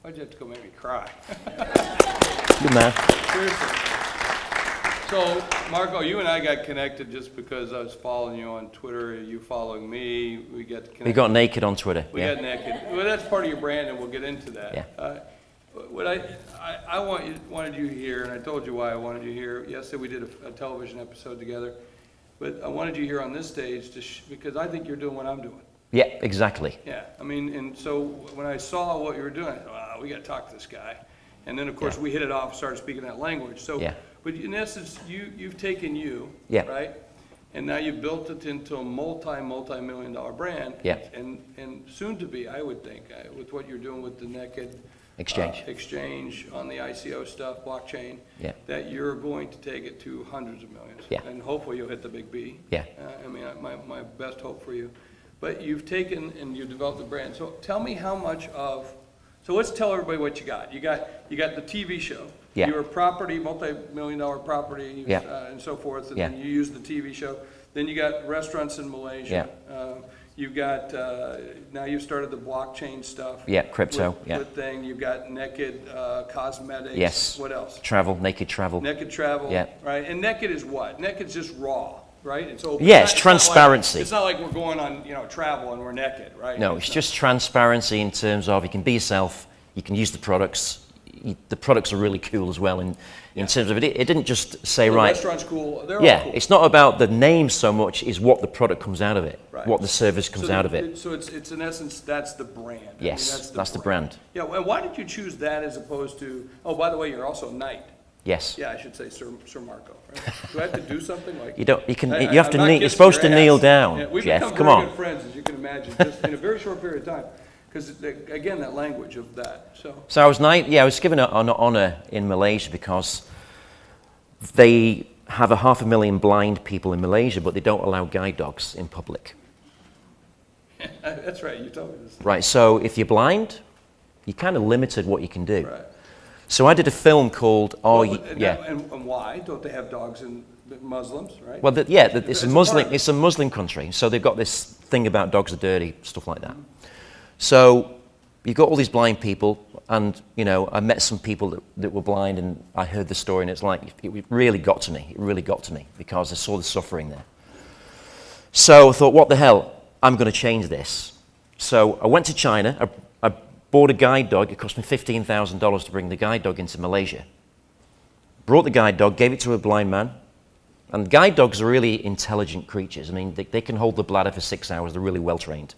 Why'd you have to go make me cry? Good man. Seriously. So, Marco, you and I got connected just because I was following you on Twitter, you following me, we got connected. We got naked on Twitter. We got naked. Well, that's part of your brand, and we'll get into that. Yeah. What I wanted you here, and I told you why I wanted you here. Yesterday we did a television episode together, but I wanted you here on this stage because I think you're doing what I'm doing. Yeah, exactly. Yeah, I mean, and so when I saw what you were doing, I thought, wow, we got to talk to this guy. And then, of course, we hit it off, started speaking that language. So, but in essence, you've taken right? And now you've built it into a multi-million-dollar brand. Yeah. And soon to be, I would think, with what you're doing with the Naked exchange on the ICO stuff, blockchain, that you're going to take it to hundreds of millions. Yeah. And hopefully you'll hit the big B. Yeah. I mean, my best hope for you. But you've taken and you developed the brand. So tell me how much of, so let's tell everybody what you got. You got the TV show. Yeah. You were property, multi-million-dollar property, and so forth, and then you used the TV show. Then you got restaurants in Malaysia. You've got, now you've started the blockchain stuff. Yeah, crypto, with thing. You've got Naked Cosmetics. Yes. What else? Naked travel. Naked travel. Yeah. Right, and Naked is what? Naked's just raw. Right? It's open. Yeah, it's transparency. It's not like we're going on, travel and we're naked, right? No, it's just transparency in terms of you can be yourself, you can use the products. The products are really cool as well in terms of it. It didn't just say, the right. restaurant's cool. They're all cool. It's not about the name so much, is what the product comes out of it, right. what the service comes out of it. So it's in essence, that's the brand. Yes, I mean, that's the brand. Yeah, and why did you choose that as opposed to, oh, by the way, you're also a knight. Yes. Yeah, I should say Sir Marco. Right? Do I have to do something like? You don't. You can. You have to kneel. You're supposed to kneel down, yeah, we've Jeff. become Come on. Good friends, as you can imagine, just in a very short period of time. Because again, that language of that. So I was I was given an honor in Malaysia because they have 500,000 blind people in Malaysia, but they don't allow guide dogs in public. That's right. You told me this. Right. So if you're blind, you're kind of limited what you can do. Right. So I did a film called And why don't they have dogs in Muslims, right? Well, it's a Muslim country, so they've got this thing about dogs are dirty, stuff like that. So you've got all these blind people, and I met some people that were blind, and I heard the story, and it really got to me. It really got to me because I saw the suffering there. So I thought, what the hell? I'm going to change this. So I went to China. I bought a guide dog. It cost me $15,000 to bring the guide dog into Malaysia. Brought the guide dog, gave it to a blind man. And guide dogs are really intelligent creatures. I mean, they can hold the bladder for 6 hours. They're really well trained.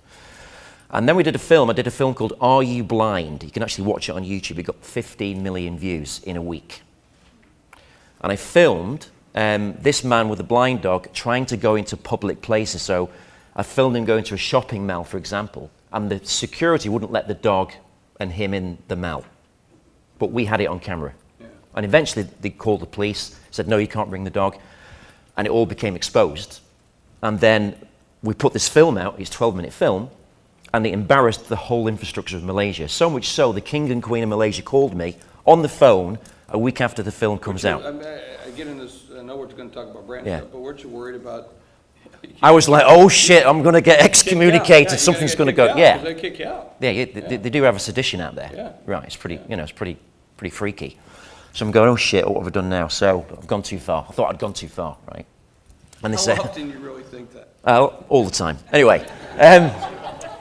And then we did a film. I did a film called Are You Blind? You can actually watch it on YouTube. It got 15 million views in a week. And I filmed this man with a blind dog trying to go into public places. So I filmed him going to a shopping mall, for example. And the security wouldn't let the dog and him in the mall. But we had it on camera. Yeah. And eventually they called the police, said, no, you can't bring the dog. And it all became exposed. And then we put this film out, it's a 12-minute film, and it embarrassed the whole infrastructure of Malaysia. So much so, the King and Queen of Malaysia called me on the phone a week after the film comes out. I get in this, I know we're going to talk about brand stuff, but weren't you worried about... I was like, oh shit, I'm going to get excommunicated. Something's going to go. They kick you out. Yeah, they do have a sedition out there. Yeah. Right, it's pretty, it's pretty freaky. So I'm going, oh shit, what have I done now? So I've gone too far. I thought I'd gone too far, right? And they How said, often do you really think that? all the time. Anyway,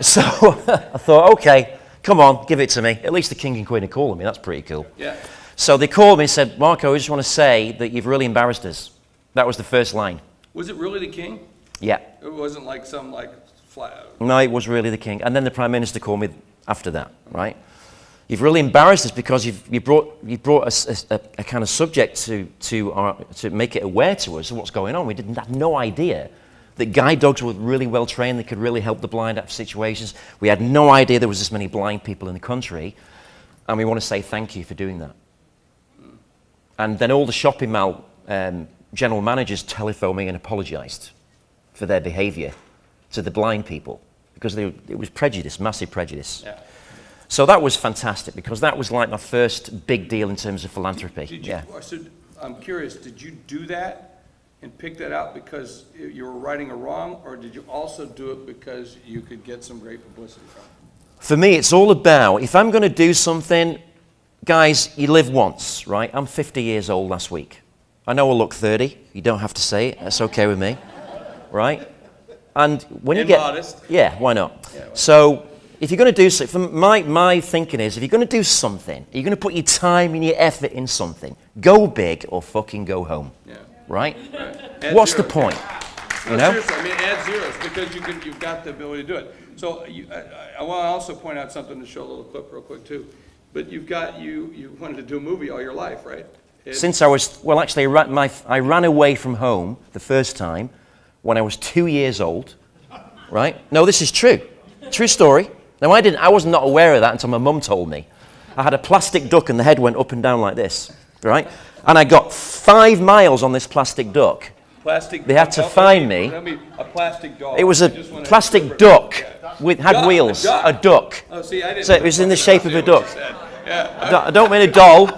so I thought, okay, come on, give it to me. At least the King and Queen are calling me. That's pretty cool. Yeah. So they called me and said, Marco, I just want to say that you've really embarrassed us. That was the first line. Was it really the King? Yeah. It wasn't like some flat. No, it was really the King. And then the Prime Minister called me after that, right? You've really embarrassed us because you brought a kind of subject to make it aware to us of what's going on. We had no idea that guide dogs were really well trained. They could really help the blind out of situations. We had no idea there was this many blind people in the country. And we want to say thank you for doing that. And then all the shopping mall general managers telephoned me and apologized for their behavior to the blind people because it was prejudice, massive prejudice. Yeah. So that was fantastic because that was like my first big deal in terms of philanthropy. So I'm curious, did you do that and pick that out because you were righting a wrong, or did you also do it because you could get some great publicity from it? For me, it's all about, if I'm going to do something, guys, you live once, right? I'm 50 years old last week. I know I look 30. You don't have to say it. That's okay with me, right? And when you get... modest. Yeah, why not? Yeah, so if you're going to do something, my thinking is, if you're going to do something, you're going to put your time and your effort in something, go big or fucking go home, right? What's the point? You know? Seriously, I mean, add zeros because you've got the ability to do it. So I want to also point out something to show a little clip real quick too. But you wanted to do a movie all your life, right? Since I was, well, actually, I ran away from home the first time when I was 2 years old, right? No, this is true. True story. Now, I was not aware of that until my mum told me. I had a plastic duck and the head went up and down like this, right? And I got 5 miles on this plastic duck. They had to find me. A plastic dog. It was a plastic duck had wheels. A duck. Oh, see, I didn't. So it was in the shape of a duck. Yeah. I don't mean a doll.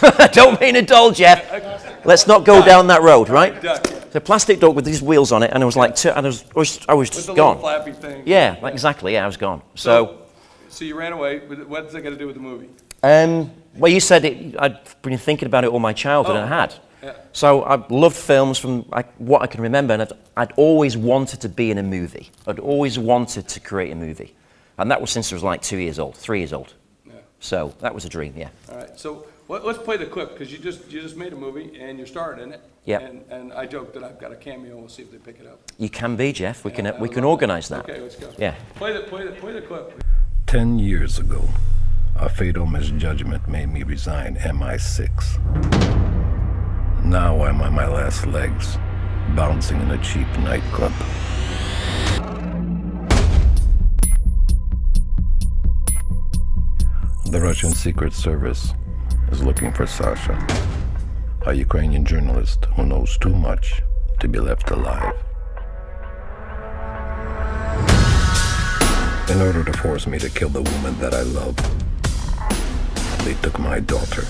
I don't mean a doll, Jeff. Let's not go down that road, right? It's a plastic duck with these wheels on it, and I was like, I was just with the gone. little flappy thing. Yeah, exactly. Yeah, I was gone. So you ran away. What's that got to do with the movie? Well, you said I'd been thinking about it all my childhood, and I had. Yeah. So I loved films from what I can remember, and I'd always wanted to be in a movie. I'd always wanted to create a movie, and that was since I was like 2 years old, 3 years old. Yeah. So that was a dream, yeah. All right. So let's play the clip because you just made a movie and you're starring in it. Yeah. And I joked that I've got a cameo. We'll see if they pick it up. You can be, Jeff. We can organize that. Okay, let's go. Yeah. Play the clip. 10 years ago, a fatal misjudgment made me resign MI6. Now I'm on my last legs, bouncing in a cheap nightclub. The Russian Secret Service is looking for Sasha, a Ukrainian journalist who knows too much to be left alive. In order to force me to kill the woman that I love, they took my daughter.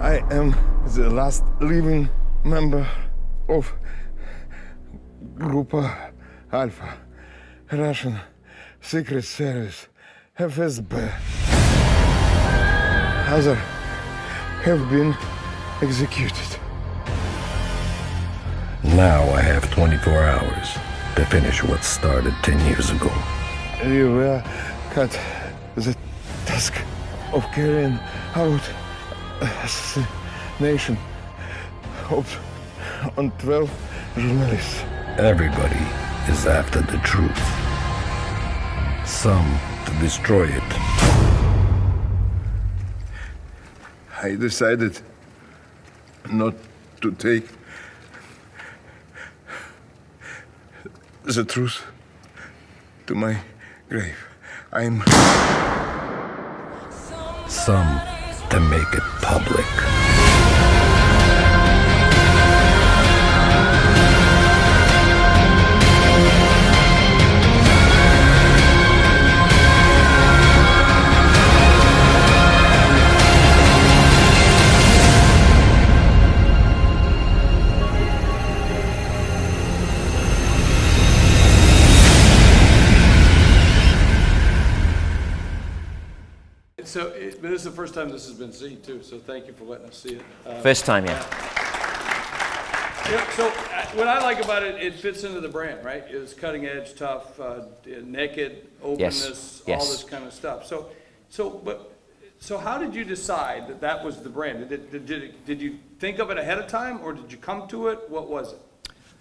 I am the last living member of Grupa Alpha, Russian Secret Service, FSB. Others have been executed. Now I have 24 hours to finish what started 10 years ago. We were cut the task of carrying out assassination on 12 journalists. Everybody is after the truth. Some to destroy it. I decided not to take the truth to my grave. I'm some to make it public. So this is the first time this has been seen too, so thank you for letting us see it. First time, yeah. Yeah, so what I like about it, it fits into the brand, right? It's cutting edge, tough, naked, openness, yes. all this kind of stuff. So how did you decide that that was the brand? Did you think of it ahead of time, or did you come to it? What was it?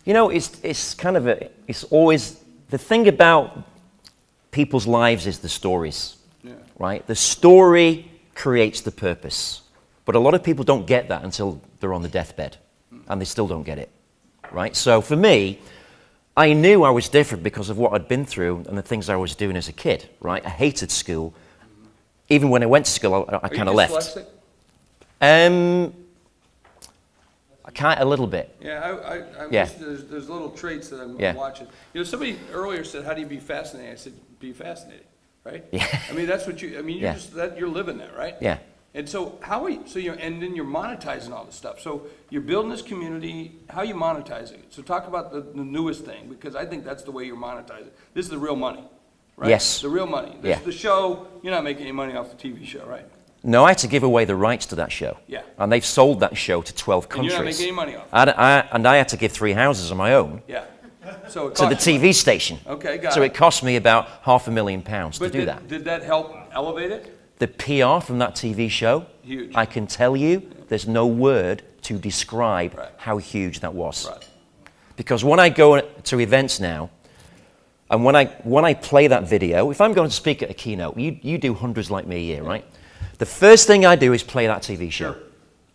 You know, it's kind of it's always, the thing about people's lives is the stories. Yeah. Right? The story creates the purpose. But a lot of people don't get that until they're on the deathbed. And they still don't get it. Right? So for me, I knew I was different because of what I'd been through and the things I was doing as a kid. Right? I hated school. Even when I went to school, I kind of left. Dyslexic? I can't, a little bit. Yeah, there's little traits that I'm watching. You know, somebody earlier said, how do you be fascinating? I said, be fascinating. right? Yeah. I mean, that's what you, I mean, you're Yeah. just, you're living that, right? Yeah. And so how are you, and then you're monetizing all this stuff. So you're building this community, how are you monetizing it? So talk about the newest thing, because I think that's the way you're monetizing. This is the real money, right? Yes. The real money. Yeah. The show, you're not making any money off the TV show, right? No, I had to give away the rights to that show. Yeah. And they've sold that show to 12 And countries. you're not making any money off it. And I had to give 3 houses of my own Yeah. So it to the costs you TV station. Okay, got So it. it cost me about £500,000 to But do that. did that help elevate it? The PR from that TV show, Huge. I can tell you, there's no word to describe Right. how huge that was. Right. Because when I go to events now, and when I play that video, if I'm going to speak at a keynote, you do hundreds like me a year, right? The first thing I do is play that TV show. Sure.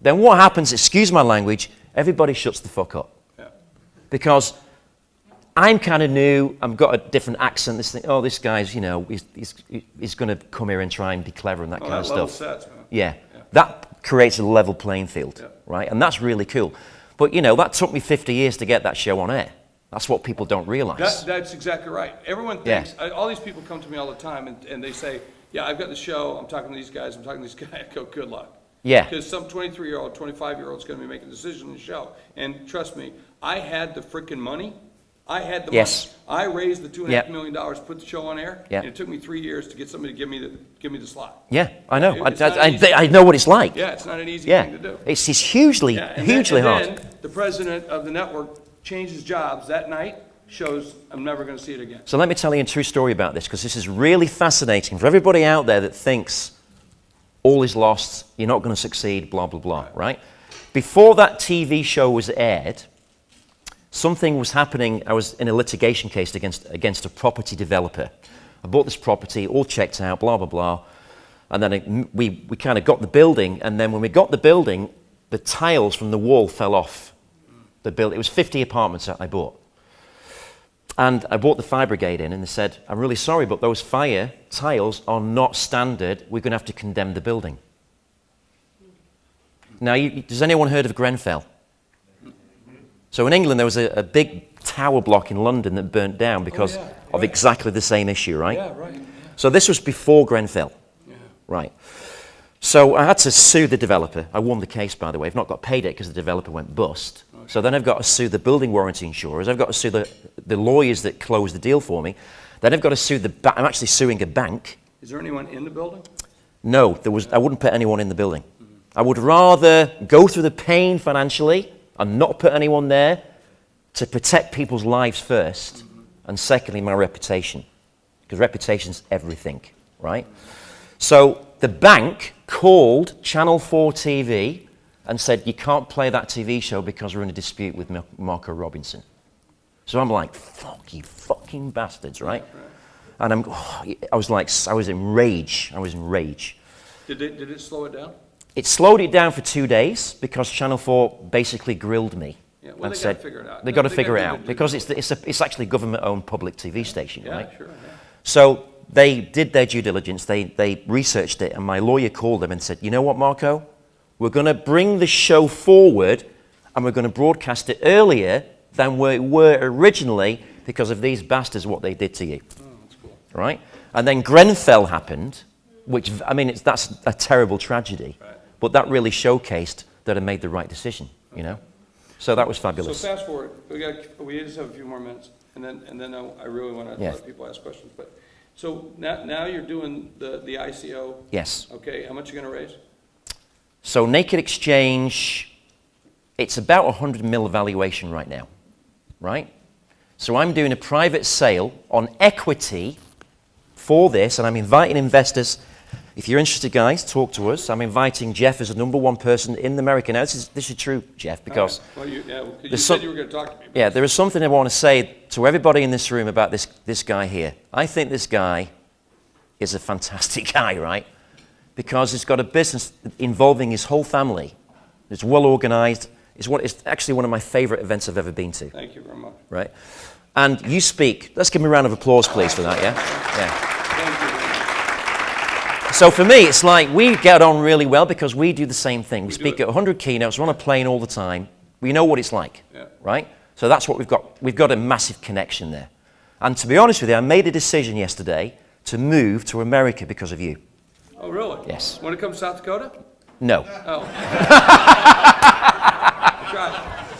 Then what happens, excuse my language, everybody shuts the fuck up. Yeah. Because I'm kind of new, I've got a different accent, this thing, oh, this guy's, you know, he's going to come here and try and be clever and that kind of That level stuff. sets, man. Yeah. That creates a level playing field, Yeah. right? And that's really cool. But, you know, that took me 50 years to get that show on air. That's what people don't realize. That's exactly right. Everyone Yeah. thinks, all these people come to me all the time and they say, yeah, I've got the show, I'm talking to these guys, I'm talking to this guy. I go, good luck. Yeah. Because some 23-year-old, 25-year-old is going to be making a decision in the show. And trust me, I had the freaking money. I had the Yes. money. I raised the $2.5 Yep. million to put the show on air. Yep. And it took me 3 years to get somebody to give me the slot. Yeah, I know. It's not easy. I know what it's like. Yeah, it's not an easy Yeah. thing to do. It's hugely, Yeah, and hugely then, hard. and then the president of the network changes jobs that night, shows I'm never going to see it again. So let me tell you a true story about this, because this is really fascinating for everybody out there that thinks all is lost, you're not going to succeed, blah, blah, blah, right? Before that TV show was aired, something was happening. I was in a litigation case against a property developer. I bought this property, all checked out, blah, blah, blah. And then we kind of got the building, and then when we got the building, the tiles from the wall fell off the building. It was 50 apartments that I bought. And I brought the fire brigade in, and they said, I'm really sorry, but those fire tiles are not standard. We're going to have to condemn the building. Now, has anyone heard of Grenfell? So in England, there was a big tower block in London that burnt down because of exactly the same issue, right? Yeah, right. Yeah. So this was before Grenfell. Yeah. Right. So I had to sue the developer. I won the case, by the way. I've not got paid it because the developer went bust. Okay. So then I've got to sue the building warranty insurers. I've got to sue the lawyers that closed the deal for me. Then I've got to sue I'm actually suing a bank. Is there anyone in the building? No, I wouldn't put anyone in the building. I would rather go through the pain financially and not put anyone there to protect people's lives first, and secondly, my reputation. Because reputation's everything, right? So the bank called Channel 4 TV and said, you can't play that TV show because we're in a dispute with Marco Robinson. So I'm like, fuck you fucking bastards, right? And I was in rage. Did it slow it down? It slowed it down for 2 days because Channel 4 basically grilled me. Yeah, well, and they said, gotta figure it out. They got to They figure it gotta out do because the- it's actually a government-owned public TV station, Yeah, right? sure. Yeah. So they did their due diligence. They researched it, and my lawyer called them and said, you know what, Marco? We're going to bring the show forward, and we're going to broadcast it earlier than we were originally because of these bastards, what they did to you. Oh, that's cool. Right? And then Grenfell happened, which, I mean, that's a terrible tragedy. Right. But that really showcased that I made the right decision, you know? So that was fabulous. So fast forward, we just have a few more minutes, and then I really want to let people ask questions. But so now you're doing the ICO. Yes. Okay, how much are you going to raise? So Naked Exchange, it's about 100 mil valuation right now, right? So I'm doing a private sale on equity for this, and I'm inviting investors. If you're interested, guys, talk to us. I'm inviting Jeff as the #1 person in America. Now, this is true, Jeff, because Well, you said you were going to talk to me. yeah, there is something I want to say to everybody in this room about this guy here. I think this guy is a fantastic guy, right? Because he's got a business involving his whole family. It's well organized. It's actually one of my favorite events I've ever been to. Thank you very much. Right? And you speak. Let's give him a round of applause, please, for that, yeah? Yeah. Thank you. So for me, it's like we get on really well because we do the same thing. We speak at 100 keynotes, we're on a plane all the time. We know what it's like, right? So that's what we've got. We've got a massive connection there. And to be honest with you, I made a decision yesterday to move to America because of you. Oh, really? Yes. When it comes to South Dakota? No. Oh.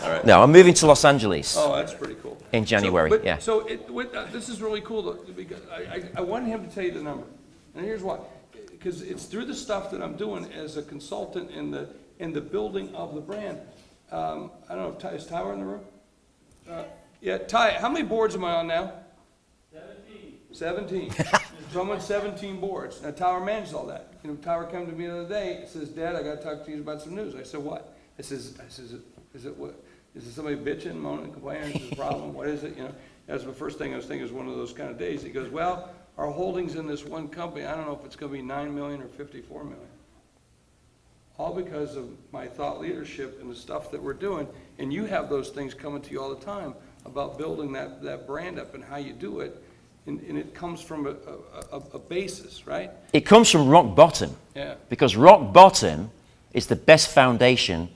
All right. No, I'm moving to Los Angeles. Oh, that's pretty cool. In January, yeah. So this is really cool, because I wanted him to tell you the number. And here's why. Because it's through the stuff that I'm doing as a consultant in the building of the brand. I don't know, is Tyler in the room? Yeah, Ty, how many boards am I on now? 17. So I'm on 17 boards. Now, Tyler manages all that. You know, Tyler came to me the other day and says, Dad, I got to talk to you about some news. I said, what? I says, is it what? Is it somebody bitching, moaning, complaining? Is it a problem? What is it? You know, that's the first thing I was thinking, is one of those kind of days. He goes, well, our holdings in this one company, I don't know if it's going to be 9 million or 54 million. All because of my thought leadership and the stuff that we're doing. And you have those things coming to you all the time about building that brand up and how you do it. And it comes from a basis, right? It comes from rock bottom. Yeah. Because rock bottom is the best foundation,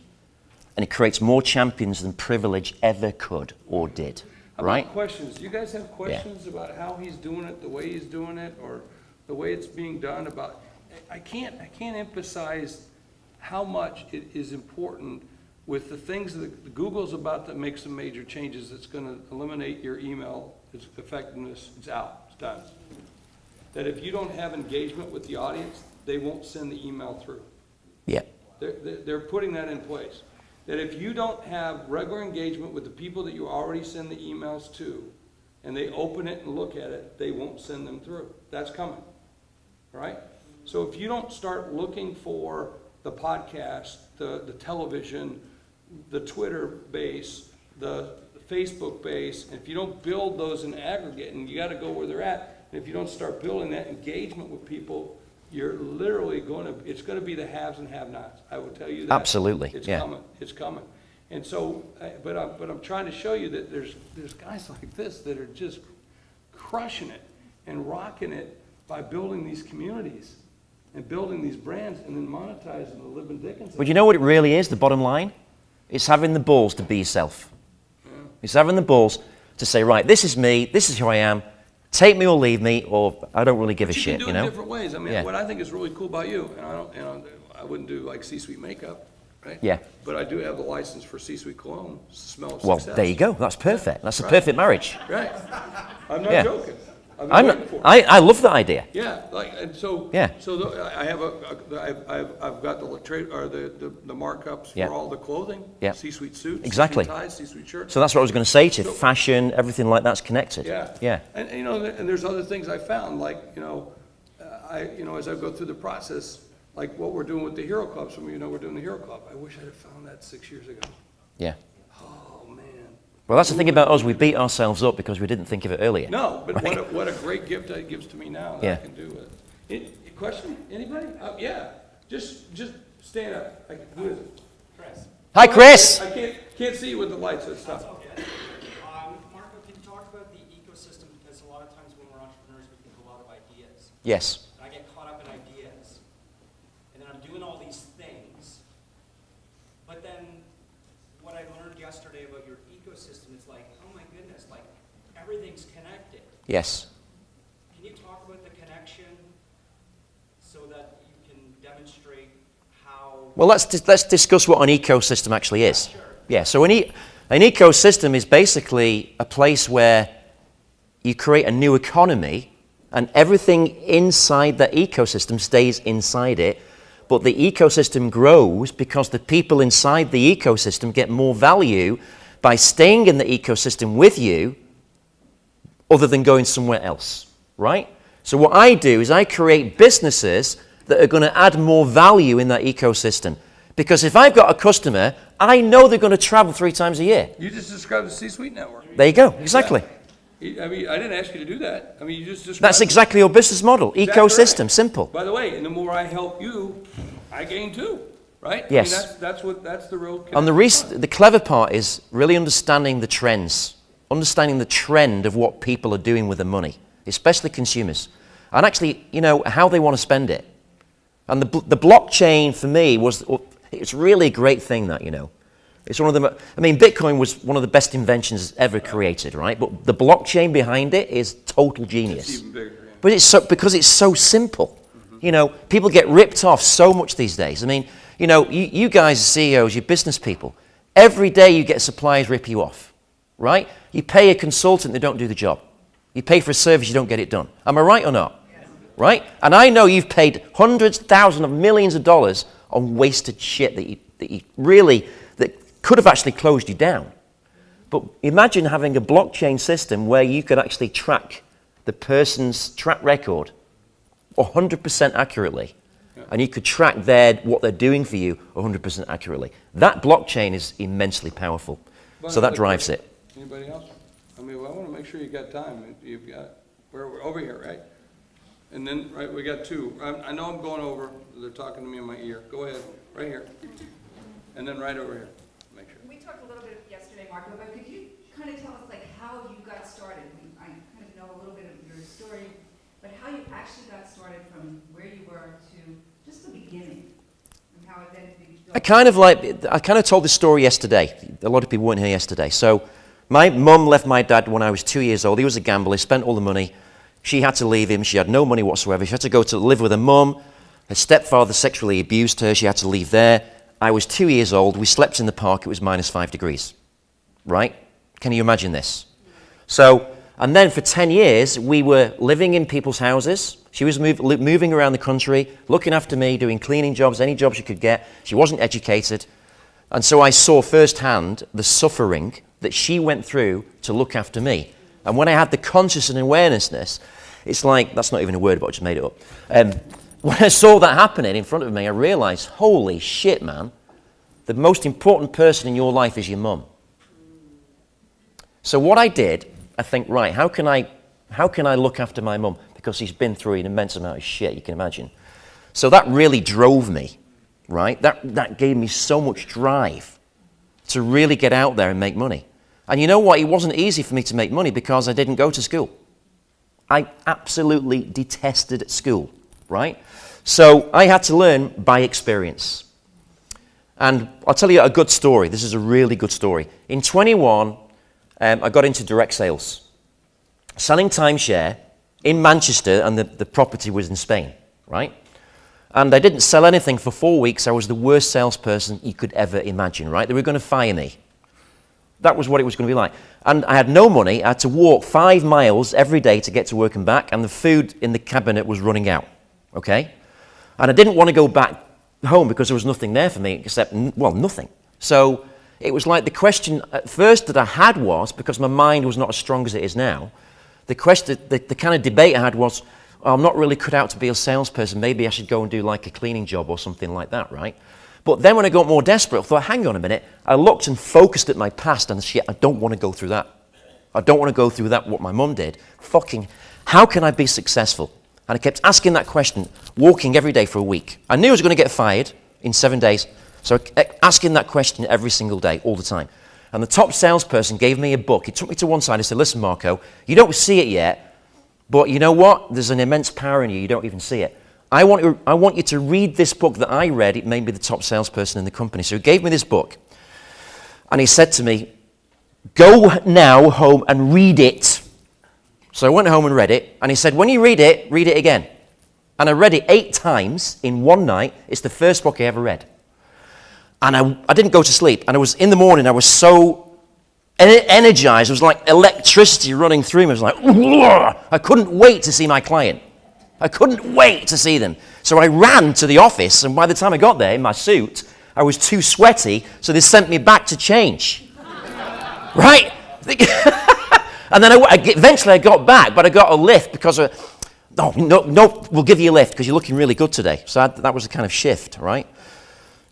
and it creates more champions than privilege ever could or did, right? Questions? Do you guys have questions about how he's doing it, the way he's doing it, or the way it's being done? I can't emphasize how much it is important with the things that Google's about that make some major changes. That's going to eliminate your email, its effectiveness. It's out. It's done. That if you don't have engagement with the audience, they won't send the email through. Yeah. They're putting that in place. That if you don't have regular engagement with the people that you already send the emails to, and they open it and look at it, they won't send them through. That's coming, right? So if you don't start looking for the podcast, the television, the Twitter base, the Facebook base, and if you don't build those in aggregate, and you got to go where they're at, and if you don't start building that engagement with people, you're literally it's going to be the haves and have-nots. I will tell you that. Absolutely. It's yeah. coming. It's coming. And so, but I'm trying to show you that there's guys like this that are just crushing it and rocking it by building these communities and building these brands and then monetizing the living dickens. But you know what it really is, the bottom line? It's having the balls to be yourself. Yeah. It's having the balls to say, right, this is me, this is who I am, take me or leave me, or I don't really give a shit, you know? can do it in different ways. I mean, what I think is really cool about you, and I wouldn't do like C-suite makeup, right? Yeah. But I do have the license for C-suite cologne, smell of well, success. there you go. That's perfect. That's a perfect marriage. Right. I'm not joking. I love that idea. Yeah, and so I've got the trade or the markups for all the clothing, C-suite suits, exactly, C-suite ties, C-suite shirts. So that's what I was going to say to you. Fashion, everything like that's connected. Yeah. And and there's other things I found, like as I go through the process, like what we're doing with the Hero Club. Some of you know we're doing the Hero Club. I wish I'd have found that 6 years ago. Yeah. Oh man. Well, that's the thing about us. We beat ourselves up because we didn't think of it earlier. No, but right? what a great gift that gives to me now that I can do it. Question? Anybody? Yeah. Just stand up. Who is it? Chris. Hi, Chris. I can't see you with the lights and stuff. Okay. Marco, can you talk about the ecosystem? Because a lot of times when we're entrepreneurs, we think a lot of ideas. Yes. I get caught up in ideas. And then I'm doing all these things. But then what I learned yesterday about your ecosystem is like, oh my goodness, like everything's connected. Yes. Can you talk about the connection so that you can demonstrate how... Well, let's discuss what an ecosystem actually is. Sure. Yeah, so an ecosystem is basically a place where you create a new economy and everything inside that ecosystem stays inside it, but the ecosystem grows because the people inside the ecosystem get more value by staying in the ecosystem with you other than going somewhere else, right? So what I do is I create businesses that are going to add more value in that ecosystem. Because if I've got a customer, I know they're going to travel 3 times a year. You just described the C-suite network. There you go, exactly. I mean, I didn't ask you to do that. I mean, you just described... That's exactly your business model, ecosystem, right. Simple. By the way, and the more I help you, I gain too, right? Yes. I mean, that's the real... And the clever part is really understanding the trends, understanding the trend of what people are doing with their money, especially consumers, and actually, how they want to spend it. And the blockchain for me it's really a great thing that, It's one of the, Bitcoin was one of the best inventions ever created, right? But the blockchain behind it is total genius. It's even bigger, But because it's so simple. You know, people get ripped off so much these days. I mean, you know, you guys are CEOs, you're business people. Every day you get suppliers rip you off, right? You pay a consultant, they don't do the job. You pay for a service, you don't get it done. Am I right or not? Yes. Right? And I know you've paid hundreds, thousands of millions of dollars on wasted shit that could have actually closed you down. But imagine having a blockchain system where you could actually track the person's track record 100% accurately. Yeah. And you could track what they're doing for you 100% accurately. That blockchain is immensely powerful. So that drives it. Anybody else? I mean, well, I want to make sure you got time. You've got, we're over here, right? And then, right, we got two. I know I'm going over. They're talking to me in my ear. Go ahead, right here. And then right over here. Make sure. We talked a little bit yesterday, Marco, but could you kind of tell us like how you got started? I kind of know a little bit of your story, but how you actually got started from where you were to just the beginning, and how it then built. I kind of told this story yesterday. A lot of people weren't here yesterday. So my mum left my dad when I was 2 years old. He was a gambler. He spent all the money. She had to leave him. She had no money whatsoever. She had to go to live with her mum. Her stepfather sexually abused her. She had to leave there. I was 2 years old. We slept in the park. It was -5 degrees. Right? Can you imagine this? So, and then for 10 years, we were living in people's houses. She was moving around the country, looking after me, doing cleaning jobs, any jobs she could get. She wasn't educated. And so I saw firsthand the suffering that she went through to look after me. And when I had the conscious and awarenessness, it's like, that's not even a word, but I just made it up. When I saw that happening in front of me, I realized, holy shit, man, the most important person in your life is your mum. So what I did, I think, right, how can I look after my mum? Because she's been through an immense amount of shit, you can imagine. So that really drove me, right? That gave me so much drive to really get out there and make money. And you know what? It wasn't easy for me to make money because I didn't go to school. I absolutely detested school, right? So I had to learn by experience. And I'll tell you a good story. This is a really good story. In 21, I got into direct sales. Selling timeshare in Manchester, and the property was in Spain, right? And I didn't sell anything for 4 weeks. I was the worst salesperson you could ever imagine, right? They were going to fire me. That was what it was going to be like. And I had no money. I had to walk 5 miles every day to get to work and back, and the food in the cabinet was running out, okay? And I didn't want to go back home because there was nothing there for me except, well, nothing. So it was like the question at first that I had was, because my mind was not as strong as it is now, the kind of debate I had was, I'm not really cut out to be a salesperson. Maybe I should go and do like a cleaning job or something like that, right? But then when I got more desperate, I thought, hang on a minute. I looked and focused at my past and shit, I don't want to go through that. I don't want to go through that, what my mum did. Fucking, how can I be successful? And I kept asking that question, walking every day for a week. I knew I was going to get fired in 7 days. So asking that question every single day, all the time. And the top salesperson gave me a book. He took me to one side and said, listen, Marco, you don't see it yet, but you know what? There's an immense power in you. You don't even see it. I want you to read this book that I read. It made me the top salesperson in the company. So he gave me this book. And he said to me, go now home and read it. So I went home and read it. And he said, when you read it again. And I read it 8 times in one night. It's the first book I ever read. And I didn't go to sleep. And I was in the morning, I was so energized. It was like electricity running through me. I was like, ugh! I couldn't wait to see my client. I couldn't wait to see them. So I ran to the office, and by the time I got there in my suit, I was too sweaty, so they sent me back to change. Right? And then eventually I got back, but I got a lift because no, we'll give you a lift because you're looking really good today. So that was a kind of shift, right?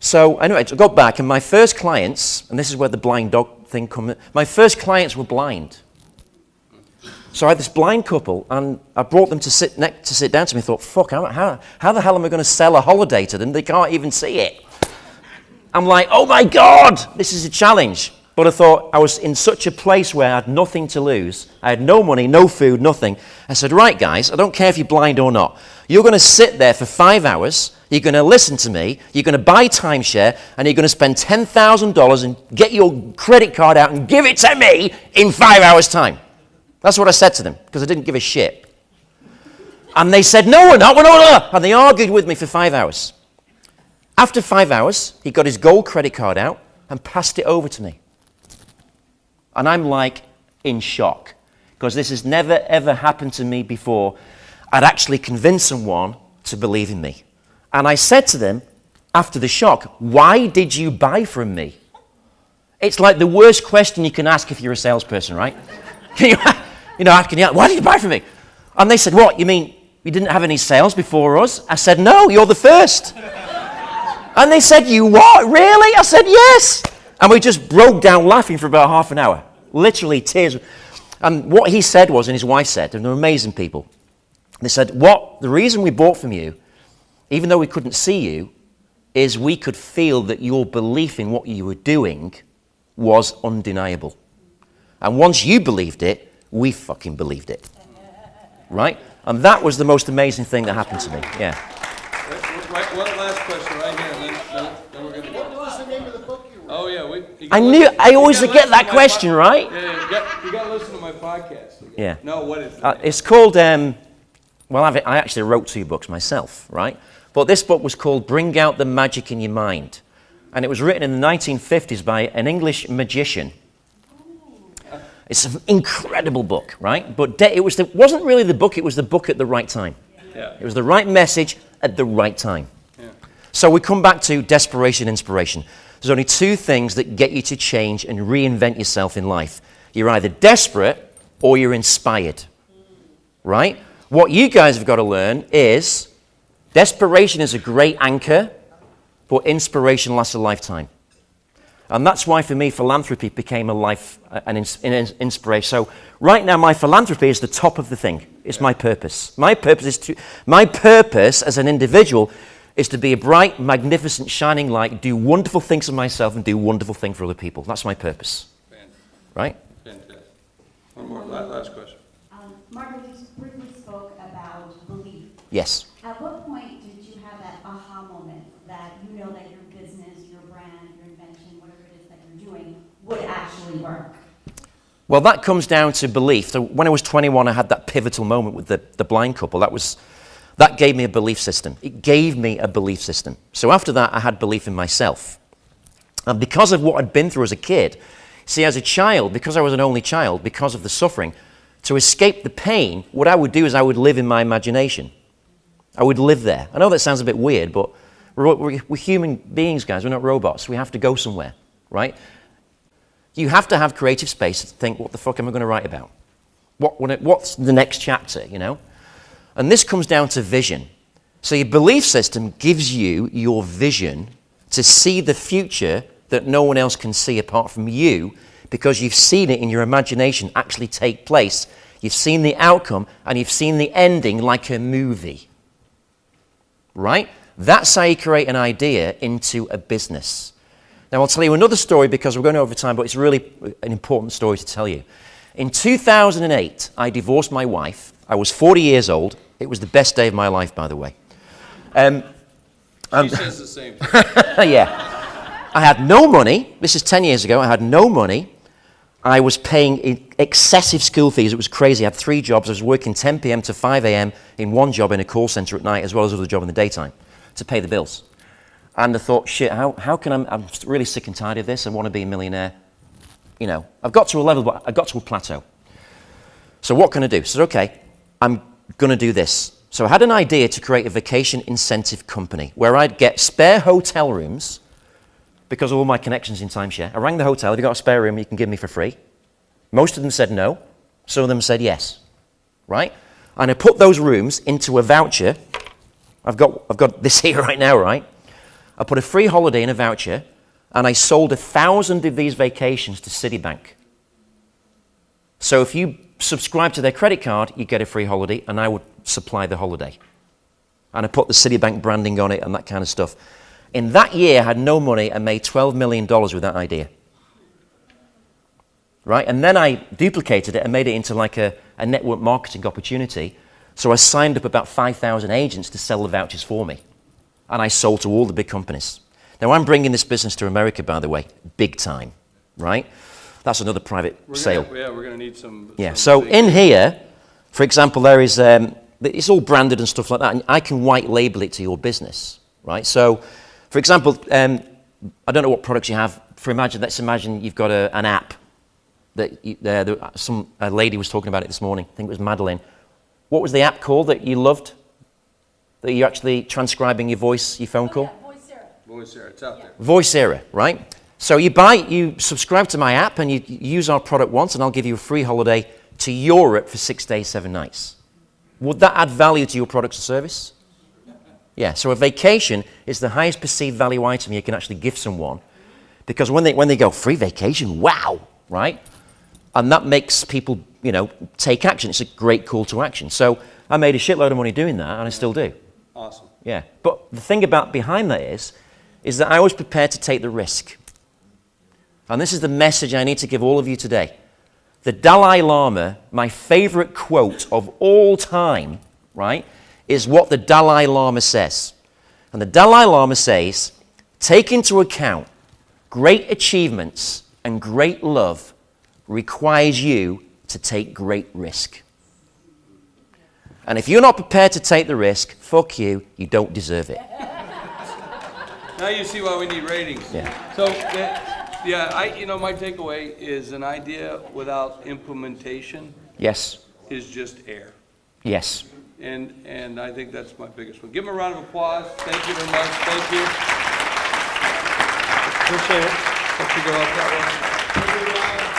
So anyway, I got back, and my first clients, and this is where the blind dog thing comes in, my first clients were blind. So I had this blind couple, and I brought them to sit down to me. I thought, fuck, how the hell am I going to sell a holiday to them? They can't even see it. I'm like, oh my God, this is a challenge. But I thought I was in such a place where I had nothing to lose. I had no money, no food, nothing. I said, right, guys, I don't care if you're blind or not. You're going to sit there for 5 hours. You're going to listen to me. You're going to buy timeshare, and you're going to spend $10,000 and get your credit card out and give it to me in 5 hours' time. That's what I said to them, because I didn't give a shit. And they said, no, we're not. And they argued with me for 5 hours. After 5 hours, he got his gold credit card out and passed it over to me. And I'm like in shock, because this has never, ever happened to me before. I'd actually convinced someone to believe in me. And I said to them, after the shock, why did you buy from me? It's like the worst question you can ask if you're a salesperson, right? Why did you buy from me? And they said, what, you mean you didn't have any sales before us? I said, no, you're the first. And they said, you what, really? I said, yes. And we just broke down laughing for about half an hour. Literally tears. And what he said was, and his wife said, and they're amazing people. They said, the reason we bought from you, even though we couldn't see you, is we could feel that your belief in what you were doing was undeniable. And once you believed it, we fucking believed it. Right? And that was the most amazing thing that happened to me. Yeah. Right, one last question right here, and then we're going to go. What was the name of the book you wrote? Oh, yeah. I always get that question, right? Yeah, you got to listen to my podcast. Yeah. No, what is it? It's called, I actually wrote 2 books myself, right? But this book was called Bring Out the Magic in Your Mind. And it was written in the 1950s by an English magician. It's an incredible book, right? But it wasn't really the book, it was the book at the right time. Yeah. It was the right message at the right time. Yeah. So we come back to desperation, inspiration. There's only 2 things that get you to change and reinvent yourself in life. You're either desperate or you're inspired, right? What you guys have got to learn is desperation is a great anchor, but inspiration lasts a lifetime. And that's why, for me, philanthropy became an inspiration. So right now, my philanthropy is the top of the thing. It's my purpose. My purpose as an individual is to be a bright, magnificent, shining light, do wonderful things for myself, and do wonderful things for other people. That's my purpose. Right? Fantastic. One more, last question. Mark, you briefly spoke about belief. Yes. At what point did you have that aha moment that you know that your business, your brand, your invention, whatever it is that you're doing, would actually work? Well, that comes down to belief. So when I was 21, I had that pivotal moment with the blind couple. That gave me a belief system. It gave me a belief system. So after that, I had belief in myself. And because of what I'd been through as a kid, see, as a child, because I was an only child, because of the suffering, to escape the pain, what I would do is I would live in my imagination. I would live there. I know that sounds a bit weird, but we're human beings, guys. We're not robots. We have to go somewhere, right? You have to have creative space to think, what the fuck am I going to write about? What's the next chapter, you know? And this comes down to vision. So your belief system gives you your vision to see the future that no one else can see apart from you, because you've seen it in your imagination actually take place. You've seen the outcome, and you've seen the ending like a movie. Right? That's how you create an idea into a business. Now, I'll tell you another story because we're going over time, but it's really an important story to tell you. In 2008, I divorced my wife. I was 40 years old. It was the best day of my life, by the way. She says the same thing. Yeah. I had no money. This is 10 years ago. I had no money. I was paying excessive school fees. It was crazy. I had 3 jobs. I was working 10 p.m. to 5 a.m. in one job in a call center at night, as well as another job in the daytime to pay the bills. And I thought, shit, how can I'm really sick and tired of this. I want to be a millionaire. You know, I've got to a level, but I got to a plateau. So what can I do? So I said, okay, I'm going to do this. So I had an idea to create a vacation incentive company where I'd get spare hotel rooms because of all my connections in timeshare. I rang the hotel, have you got a spare room you can give me for free? Most of them said no. Some of them said yes, right? And I put those rooms into a voucher. I've got this here right now, right? I put a free holiday in a voucher, and I sold 1,000 of these vacations to Citibank. So if you subscribe to their credit card, you get a free holiday, and I would supply the holiday. And I put the Citibank branding on it and that kind of stuff. In that year, I had no money and made $12 million with that idea. Right? And then I duplicated it and made it into like a network marketing opportunity. So I signed up about 5,000 agents to sell the vouchers for me. And I sold to all the big companies. Now, I'm bringing this business to America, by the way, big time, right? That's another private sale. We're going to need some. Yeah, so in here, for example, there is it's all branded and stuff like that, and I can white label it to your business, right? So, for example, I don't know what products you have. Let's imagine you've got an app that a lady was talking about it this morning. I think it was Madeline. What was the app called that you loved? That you're actually transcribing your voice, your phone call? Voicera, it's out there. Voicera, right? So you subscribe to my app and you use our product once, and I'll give you a free holiday to Europe for 6 days, 7 nights. Would that add value to your product or service? Yeah, so a vacation is the highest perceived value item you can actually give someone, because when they go, free vacation, wow, right? And that makes people, take action. It's a great call to action. So I made a shitload of money doing that, and I still do. Awesome. Yeah, but the thing behind that is that I was prepared to take the risk. And this is the message I need to give all of you today. The Dalai Lama, my favorite quote of all time, right, is what the Dalai Lama says. And the Dalai Lama says, take into account great achievements and great love requires you to take great risk. And if you're not prepared to take the risk, fuck you, you don't deserve it. Now you see why we need ratings. Yeah. So, my takeaway is an idea without implementation Yes. is just air. Yes. And I think that's my biggest one. Give them a round of applause. Thank you very much. Thank you. Appreciate it. Hope you go out that way.